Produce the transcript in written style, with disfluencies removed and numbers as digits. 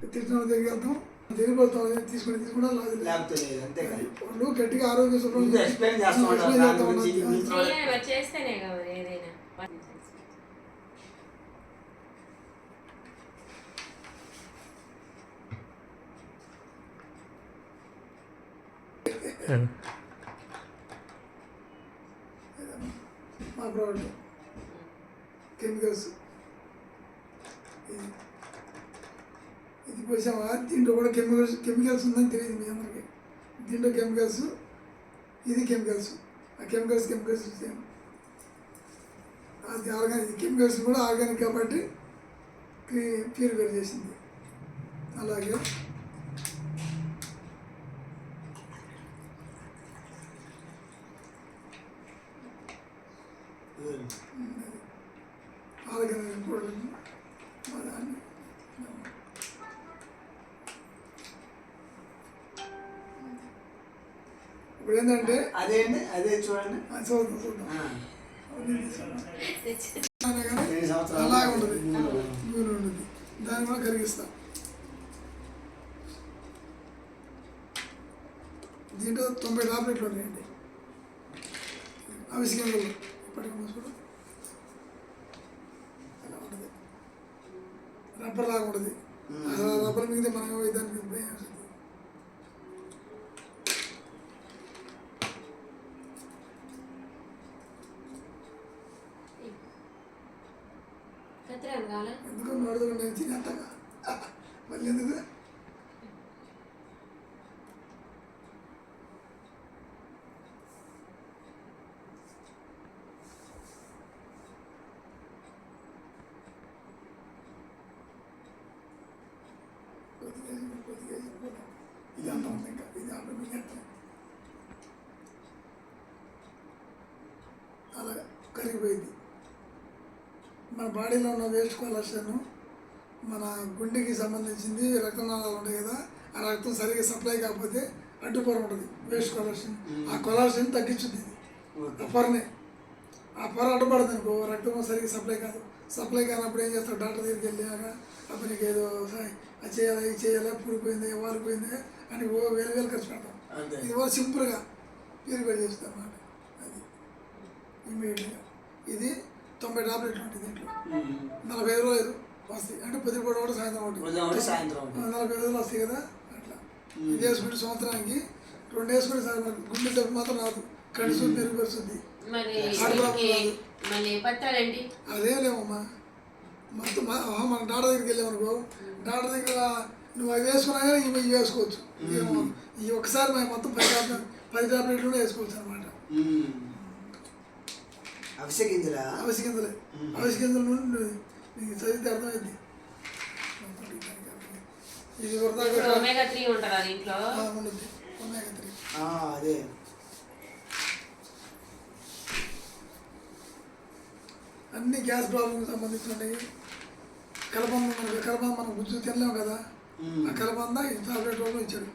తిట్టిన దగ్గరికి వెళ్తాం, తిరిగిపోతాం, తీసుకుని లేకపోతే లేదు. అంతే కదా, వాళ్ళు గట్టిగా ఆరోగ్య ఎక్స్ప్లెయిన్ చేస్తేనే కదా ఏదైనా. మా ప్రోడక్ట్ కెమికల్స్ ఇది పోసామా, దీంట్లో కూడా కెమికల్స్ ఉందని తెలియదు మీ అందరికి. దీంట్లో కెమికల్స్, ఇది కెమికల్స్, ఆ కెమికల్స్ ఇచ్చాను. అది ఆర్గానిక్, కెమికల్స్ కూడా ఆర్గానిక్ కాబట్టి ప్యూరిఫై చేసింది. అలాగే ఆర్గానిక్ కూడా దాన్ని ఇప్పుడు ఏంటంటే అదే చూడండి, చూద్దాం అలాగే ఉంటుంది, నూనె ఉంటుంది, దాన్ని కూడా కరిగిస్తాం. దీంట్లో 90 టాబ్లెట్లు ఉన్నాయండి అవిసిగంలో. ఇప్పటికీ కూడా అలా ఉంటుంది, రబ్బర్ లాగా ఉంటుంది. రబ్బర్ మీద మనం దానికి ఎందుకు నడుదలు నేను తినేస్తాగా మళ్ళీ ఎందుకు ఇది అంతా ఉంది. ఇంకా ఇది ఆటోమేటిక్ అలా కరిగిపోయింది. మన బాడీలో ఉన్న వేస్ట్ కొలెస్ట్రాల్ మన గుండెకి సంబంధించింది, రక్తనాళాలు ఉంటాయి కదా, ఆ రక్తం సరిగ్గా సప్లై కాకపోతే అడ్డుపొర ఉంటుంది వేస్ట్ కొలెస్ట్రాల్. ఆ కొలెస్ట్రాల్ తగ్గించుద్ది ఇది, ఆ పొరనే. ఆ పొర అడ్డుపడుతుంది అనుకో, రక్తం సరిగ్గా సప్లై కాదు. సప్లై కానప్పుడు ఏం చేస్తాడు, డాక్టర్ దగ్గరికి వెళ్ళాక అప్పుడు నీకు ఏదో అది చేయాలా, ఇది చేయాలా, పూడిపోయింది, వాలిపోయింది అని వేలు ఖర్చు పెడతాం. ఇది కూడా సింపుల్గా ప్యూరిఫై చేస్తాం అన్నమాట. అది ఇమీడియట్గా. ఇది 90 టాబ్లెట్లు ఉంటాయి దీంట్లో. 45 రోజులు వస్తాయి, అంటే పొద్దుపూట కూడా సాయంత్రం ఒకటి, 45 రోజులు వస్తాయి కదా అట్లా. ఇది వేసుకుంటే సంవత్సరానికి 2 వేసుకుంటే సార్ మనకు గుండె జబ్బు మాత్రం రాదు, కడుసు మెరుగుపరుస్తుంది. అదే లేవమ్మా, మొత్తం మన డాక్టర్ దగ్గరికి వెళ్ళామనుకో, డాక్టర్ దగ్గర నువ్వు అవి వేసుకున్నా కానీ ఇవి వేసుకోవచ్చు. ఈ ఒక్కసారి మేము మొత్తం 10 టాబ్లెట్లు కూడా వేసుకోవచ్చు అనమాట. అవిసె గింజలే అవిసె గింజల నుండి నీకు చదివితే అర్థమైంది. ఇది ఒమేగా 3 ఉంటుందా దీంట్లో? ఉండదు ఒమేగా 3. అదే అన్ని గ్యాస్ ప్రాబ్లంకి సంబంధించినవి. కలబంద మనం గుజ్జు తినలేము కదా, ఆ కలబంద ఈ టాబ్లెట్ వాళ్ళు ఇచ్చాడు.